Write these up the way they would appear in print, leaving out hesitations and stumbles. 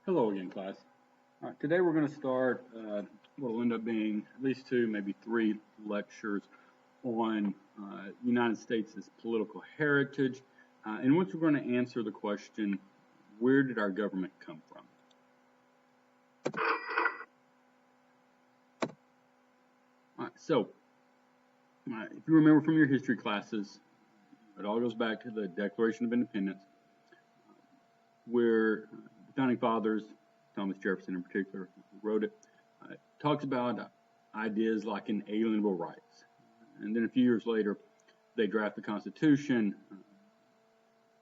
Hello again, class. Today we're going to start what will end up being at least two, maybe three lectures on the United States' political heritage, in which we're going to answer the question, where did our government come from? If you remember from your history classes, it all goes back to the Declaration of Independence, where the Founding Fathers, Thomas Jefferson in particular, who wrote it, talks about ideas like inalienable rights. And then a few years later, they draft the Constitution.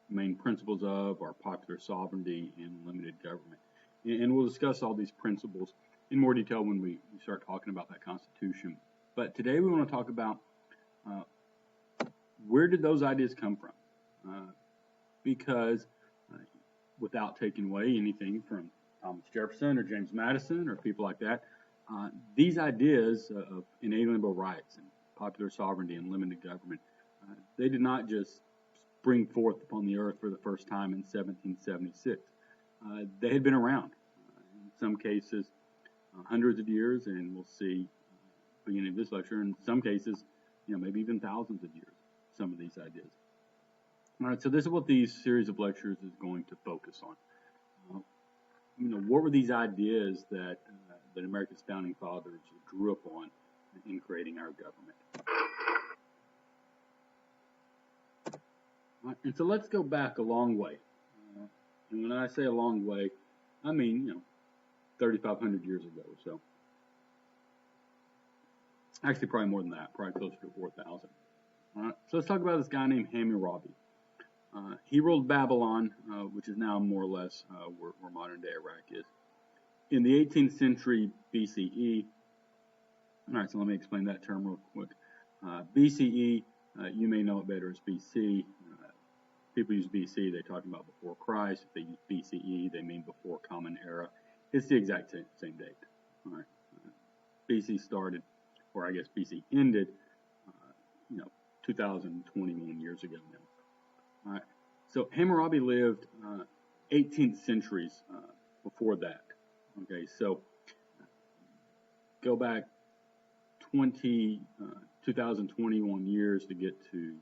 Main principles of are popular sovereignty and limited government. And we'll discuss all these principles in more detail when we start talking about that Constitution. But today we want to talk about where did those ideas come from? Because without taking away anything from Thomas Jefferson or James Madison or people like that, these ideas of inalienable rights and popular sovereignty and limited government, they did not just spring forth upon the earth for the first time in 1776. They had been around, in some cases, hundreds of years, and we'll see beginning of this lecture, in some cases, maybe even thousands of years, some of these ideas. All right, so this is what these series of lectures is going to focus on. What were these ideas that America's founding fathers drew upon in creating our government? And so let's go back a long way. And when I say a long way, I mean, 3,500 years ago or so. Actually, probably more than that, probably closer to 4,000. All right, so let's talk about this guy named Hammurabi. He ruled Babylon, which is now more or less where modern-day Iraq is, in the 18th century BCE. All right, so let me explain that term real quick. BCE, you may know it better as BC. People use BC, they're talking about before Christ. If they use BCE, they mean before Common Era. It's the exact same date. All right. BC started, or I guess BC ended, 2,021 years ago now. All right. So Hammurabi lived 18th centuries before that. Okay, so go back 2,021 years to get to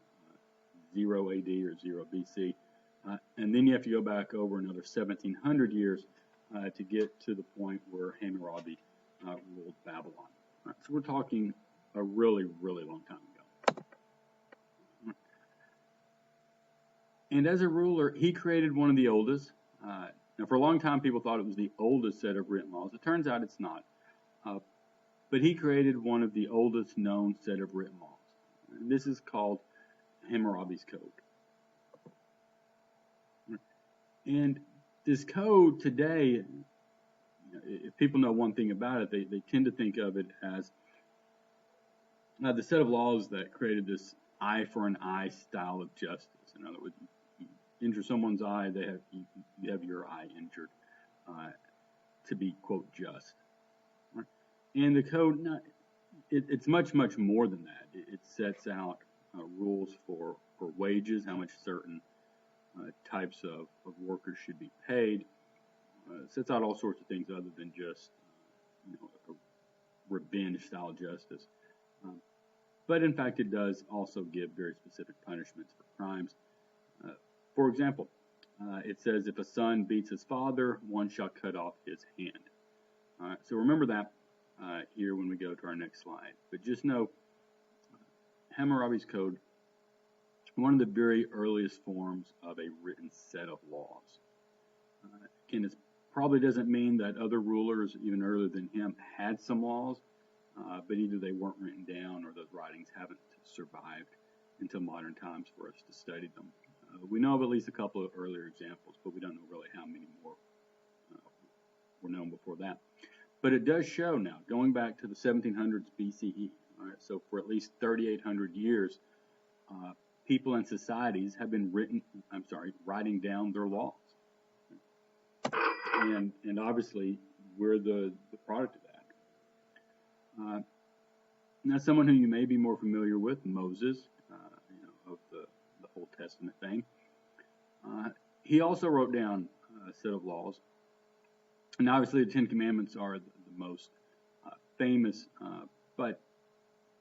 0 AD or 0 BC. And then you have to go back over another 1,700 years to get to the point where Hammurabi ruled Babylon. All right, so we're talking a really, really long time ago. And as a ruler, he created one of the oldest. Now, for a long time, people thought it was the oldest set of written laws. It turns out it's not. But he created one of the oldest known set of written laws. And this is called Hammurabi's Code. And this code today, if people know one thing about it, they tend to think of it as the set of laws that created this eye for an eye style of justice. In other words, you injure someone's eye, you have your eye injured to be, quote, just. Right? And the code, it's much, much more than that. It sets out rules for wages, how much certain types of workers should be paid. It sets out all sorts of things other than just a revenge-style justice. But in fact, it does also give very specific punishments for crimes. For example, it says if a son beats his father, one shall cut off his hand. All right, so remember that here when we go to our next slide. But just know, Hammurabi's Code, one of the very earliest forms of a written set of laws. Again, it probably doesn't mean that other rulers, even earlier than him, had some laws, but either they weren't written down or those writings haven't survived until modern times for us to study them. We know of at least a couple of earlier examples, but we don't know really how many more were known before that. But it does show now, going back to the 1700s BCE, all right, so for at least 3,800 years, people and societies have been writing down their laws. And obviously, we're the product of that. Now, someone who you may be more familiar with, Moses, of the Old Testament fame, he also wrote down a set of laws. And obviously, the Ten Commandments are the most famous, but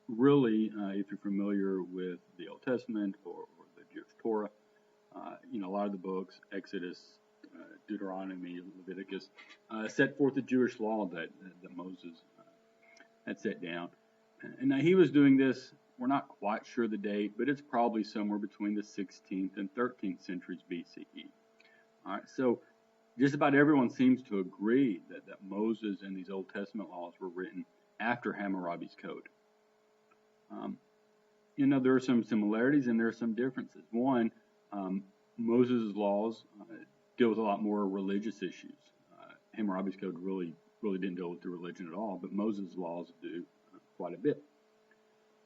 really, if you're familiar with the Old Testament or the Jewish Torah, a lot of the books, Exodus, Deuteronomy, Leviticus, set forth the Jewish law that Moses had set down. And now he was doing this, we're not quite sure the date, but it's probably somewhere between the 16th and 13th centuries BCE. All right, so just about everyone seems to agree that Moses and these Old Testament laws were written after Hammurabi's Code. There are some similarities and there are some differences. One, Moses' laws deal with a lot more religious issues. Hammurabi's Code really didn't deal with the religion at all, but Moses' laws do quite a bit.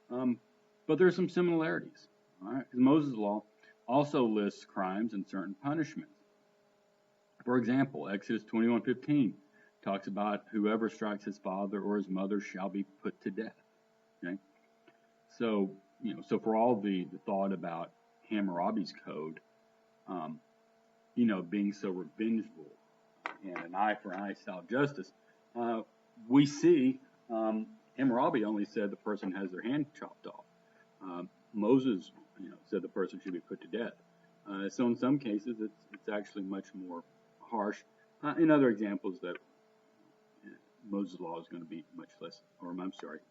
But there are some similarities. All right? Moses' law also lists crimes and certain punishments. For example, Exodus 21:15 talks about whoever strikes his father or his mother shall be put to death. Okay, so for all the thought about Hammurabi's Code, being so revengeful and an eye for an eye style justice, we see Hammurabi only said the person has their hand chopped off. Moses, said the person should be put to death. So in some cases, it's actually much more harsh. In other examples, that Moses' law is going to be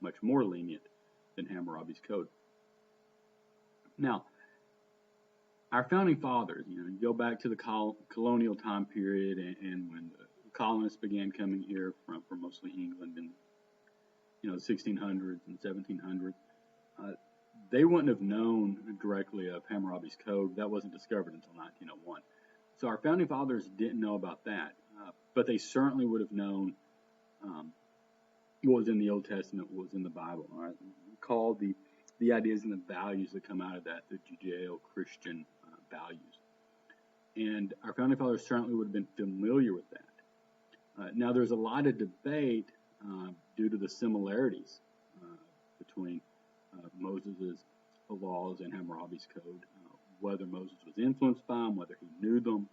much more lenient than Hammurabi's Code. Now, our founding fathers, you go back to the colonial time period, and when the colonists began coming here from mostly England in the 1600s and 1700s, they wouldn't have known directly of Hammurabi's Code. That wasn't discovered until 1901. So our founding fathers didn't know about that, but they certainly would have known what was in the Old Testament, what was in the Bible. All right? Called the ideas and the values that come out of that, the Judeo-Christian values. And our founding fathers certainly would have been familiar with that. Now, there's a lot of debate due to the similarities between Moses' laws and Hammurabi's Code, whether Moses was influenced by them, whether he knew them.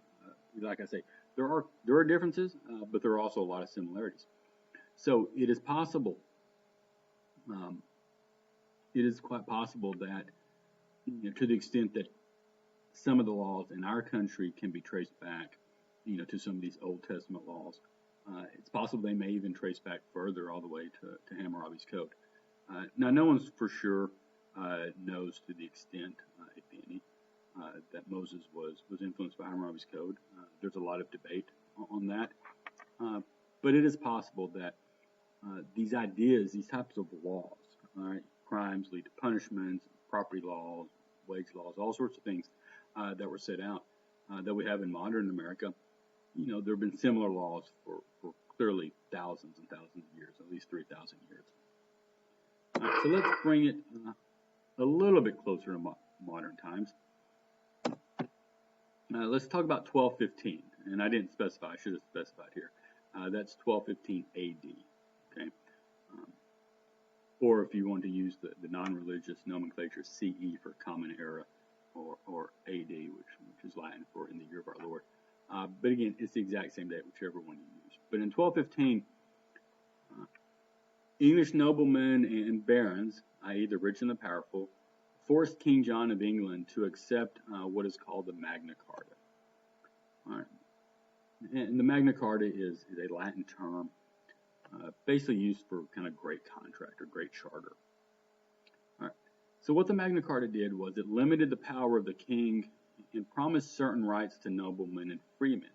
Like I say, there are differences, but there are also a lot of similarities. So it is possible, it is quite possible that, to the extent that some of the laws in our country can be traced back, to some of these Old Testament laws, it's possible they may even trace back further all the way to Hammurabi's Code. Now, no one's for sure knows to the extent, if any, that Moses was influenced by Hammurabi's Code. There's a lot of debate on that, but it is possible that these ideas, these types of laws, all right, crimes lead to punishments, property laws, wage laws, all sorts of things that were set out that we have in modern America. There have been similar laws for clearly thousands and thousands of years, at least 3,000 years. So let's bring it a little bit closer to modern times. Let's talk about 1215, and I didn't specify, I should have specified here. That's 1215 AD, okay? Or if you want to use the non-religious nomenclature, CE for Common Era, or AD, which is Latin for in the year of our Lord. But again, it's the exact same date, whichever one you use. But in 1215, English noblemen and barons, i.e. the rich and the powerful, forced King John of England to accept what is called the Magna Carta. All right. And the Magna Carta is a Latin term basically used for kind of great contract or great charter. All right. So what the Magna Carta did was it limited the power of the king and promised certain rights to noblemen and freemen.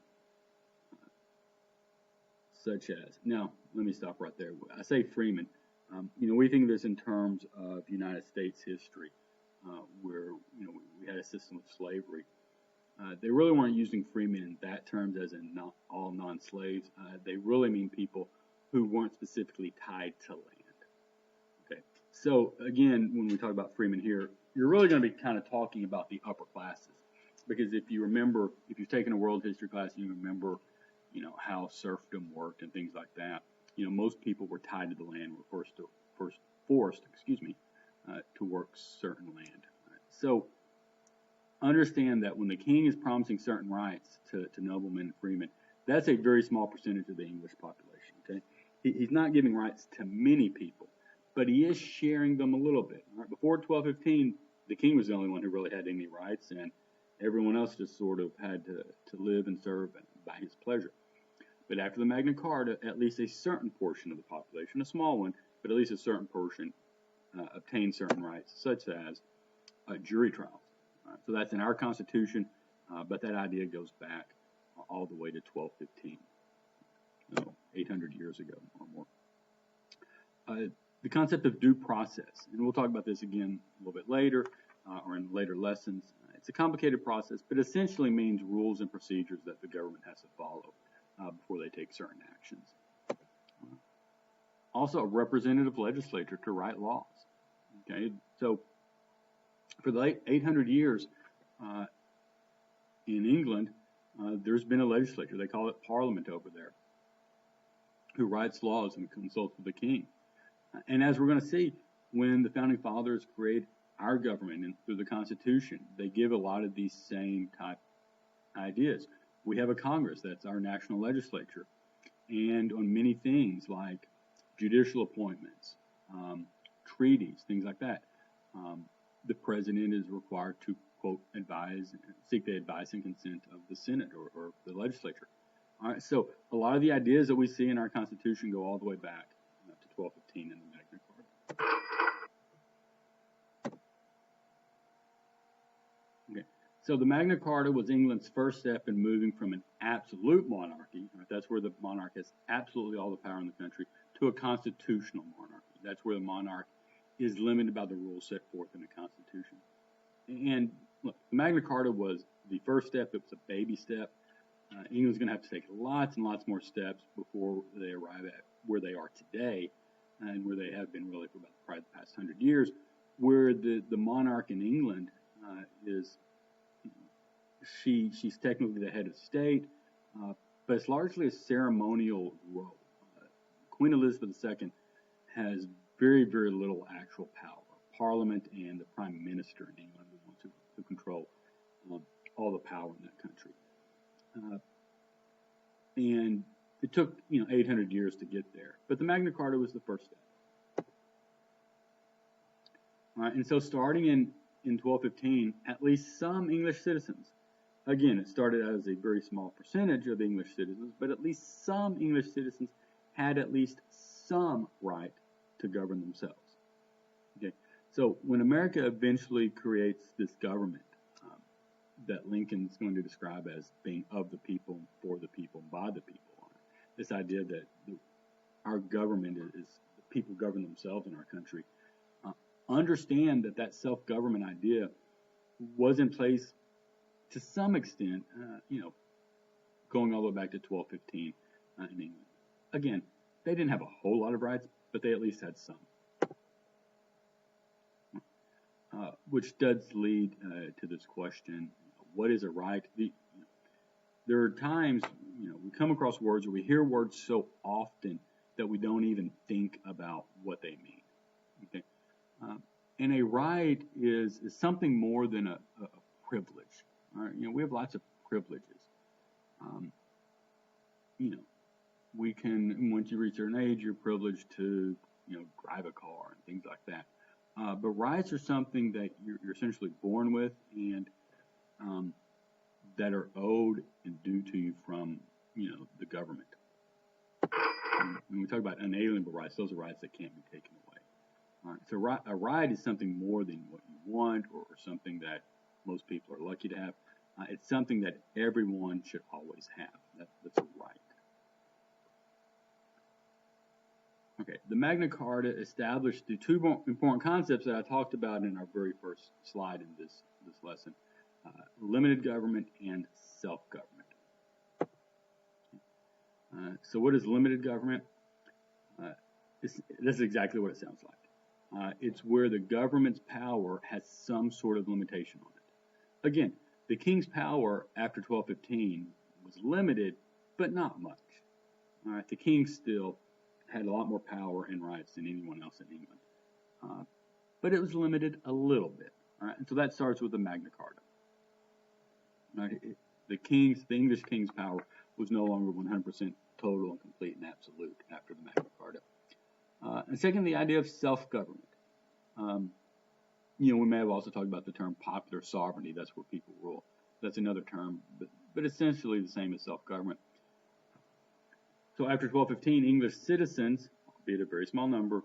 Such as, now, let me stop right there. I say freemen. We think of this in terms of United States history, where, we had a system of slavery. They really weren't using freemen in that terms as in not all non-slaves. They really mean people who weren't specifically tied to land. Okay. So, again, when we talk about freemen here, you're really going to be kind of talking about the upper classes. Because if you remember, if you've taken a world history class, you remember how serfdom worked and things like that. Most people were tied to the land, were forced to work certain land. So understand that when the king is promising certain rights to noblemen and freemen, That's a very small percentage of the English population. Okay, he's not giving rights to many people, but he is sharing them a little bit. All right? Before 1215, the king was the only one who really had any rights, and everyone else just sort of had to live and serve by his pleasure. But after the Magna Carta, at least a certain portion of the population, a small one, but at least a certain portion, obtained certain rights, such as jury trials. So that's in our Constitution, but that idea goes back all the way to 1215, 800 years ago or more. The concept of due process, and we'll talk about this again a little bit later or in later lessons. It's a complicated process, but essentially means rules and procedures that the government has to follow before they take certain actions. Also, a representative legislature to write laws. Okay, so for the 800 years in England, there's been a legislature. They call it Parliament over there, who writes laws and consults with the king. And as we're going to see, when the Founding Fathers create our government and through the Constitution, they give a lot of these same type ideas. We have a Congress, that's our national legislature, and on many things like judicial appointments, treaties, things like that, the president is required to, quote, seek the advice and consent of the Senate or the legislature. All right, so a lot of the ideas that we see in our Constitution go all the way back to 1215 in the Magna Carta. Okay, so the Magna Carta was England's first step in moving from an absolute monarchy, right, that's where the monarch has absolutely all the power in the country, to a constitutional monarchy. That's where the monarch is limited by the rules set forth in the Constitution. And look, the Magna Carta was the first step. It was a baby step. England's going to have to take lots and lots more steps before they arrive at where they are today, and where they have been really for about probably the past 100 years, where the monarch in England is, she's technically the head of state, but it's largely a ceremonial role. Queen Elizabeth II has very, very little actual power. Parliament and the Prime Minister in England are the ones who control all the power in that country. And it took 800 years to get there, but the Magna Carta was the first step. All right, and so starting in 1215, at least some English citizens, again, it started out as a very small percentage of English citizens, but at least some English citizens had at least some right to govern themselves. Okay, so when America eventually creates this government that Lincoln's going to describe as being of the people, for the people, by the people, this idea that our government is the people govern themselves in our country, understand that self-government idea was in place to some extent, going all the way back to 1215 in England. Again, they didn't have a whole lot of rights, but they at least had some. Which does lead to this question, what is a right? There are times, we come across words or we hear words so often that we don't even think about what they mean. Okay? And a right is something more than a privilege. All right? We have lots of privileges. We can, once you reach a certain age, you're privileged to, drive a car and things like that. But rights are something that you're essentially born with and that are owed and due to you from, the government. When we talk about unalienable rights, those are rights that can't be taken away. All right, so a right is something more than what you want or something that most people are lucky to have. It's something that everyone should always have. That's a right. Okay, the Magna Carta established the two important concepts that I talked about in our very first slide in this lesson, limited government and self-government. So what is limited government? This is exactly what it sounds like. It's where the government's power has some sort of limitation on it. Again, the king's power after 1215 was limited, but not much. All right, the king still had a lot more power and rights than anyone else in England. But it was limited a little bit. All right, and so that starts with the Magna Carta. All right, The English king's power was no longer 100% total and complete and absolute after the Magna Carta. And second, the idea of self-government. We may have also talked about the term popular sovereignty. That's where people rule. That's another term, but essentially the same as self-government. So after 1215, English citizens, albeit a very small number,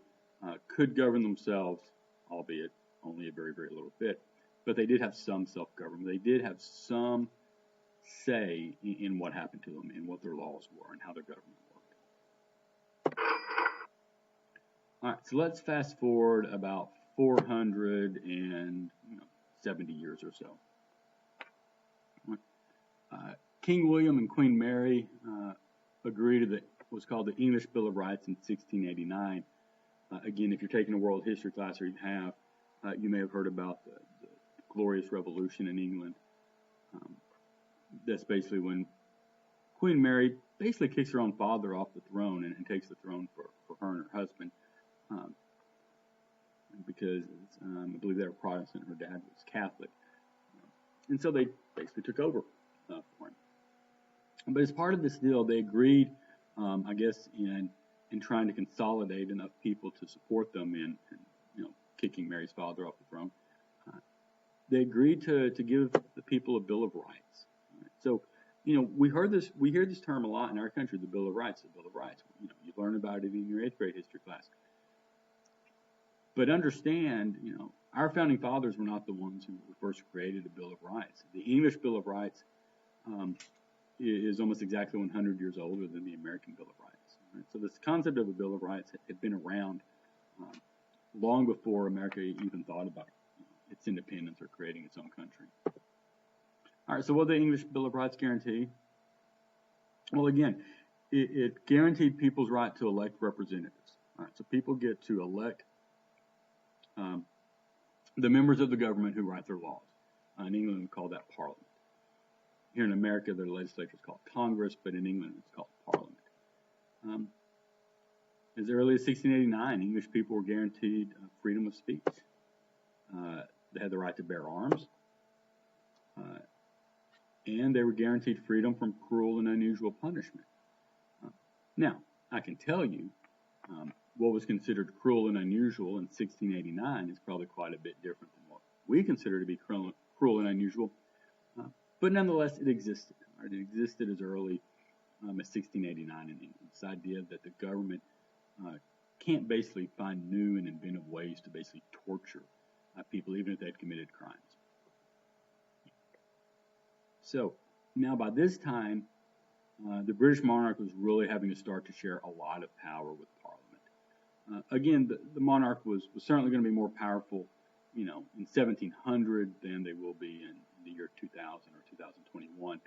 could govern themselves, albeit only a very, very little bit. But they did have some self-government. They did have some say in what happened to them and what their laws were and how their government worked. All right, so let's fast forward about 470 years or so. King William and Queen Mary agreed to what's called the English Bill of Rights in 1689. Again, if you're taking a world history class, or you have, you may have heard about the Glorious Revolution in England. That's basically when Queen Mary basically kicks her own father off the throne and takes the throne for her and her husband, because I believe they were Protestant and her dad was Catholic. And so they basically took over for him. But as part of this deal, they agreed, I guess, in trying to consolidate enough people to support them in kicking Mary's father off the throne. They agreed to give the people a Bill of Rights. So, we hear this term a lot in our country, the Bill of Rights, the Bill of Rights. You learn about it in your 8th grade history class. But understand, our founding fathers were not the ones who first created a Bill of Rights. The English Bill of Rights is almost exactly 100 years older than the American Bill of Rights. Right? So this concept of a Bill of Rights had been around long before America even thought about its independence or creating its own country. All right, so what did the English Bill of Rights guarantee? Well, again, it guaranteed people's right to elect representatives. All right, so people get to elect the members of the government who write their laws. In England, we call that Parliament. Here in America, their legislature is called Congress, but in England, it's called Parliament. As early as 1689, English people were guaranteed freedom of speech. They had the right to bear arms, and they were guaranteed freedom from cruel and unusual punishment. Now, I can tell you what was considered cruel and unusual in 1689 is probably quite a bit different than what we consider to be cruel and unusual, but nonetheless, it existed. Right? It existed as early as 1689 in England. This idea that the government can't basically find new and inventive ways to basically torture people, even if they'd committed crimes. So now by this time, the British monarch was really having to start to share a lot of power with Parliament. Again, the monarch was certainly going to be more powerful, in 1700 than they will be in the year 2000 or 2021.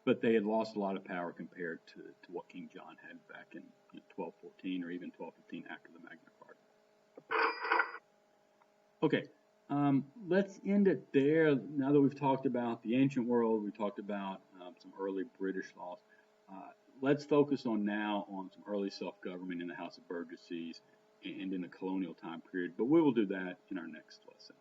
But they had lost a lot of power compared to what King John had back in 1214 or even 1215 after the Magna Carta. Okay, let's end it there. Now that we've talked about the ancient world, we talked about some early British laws. Let's focus on some early self-government in the House of Burgesses and in the colonial time period. But we will do that in our next lesson.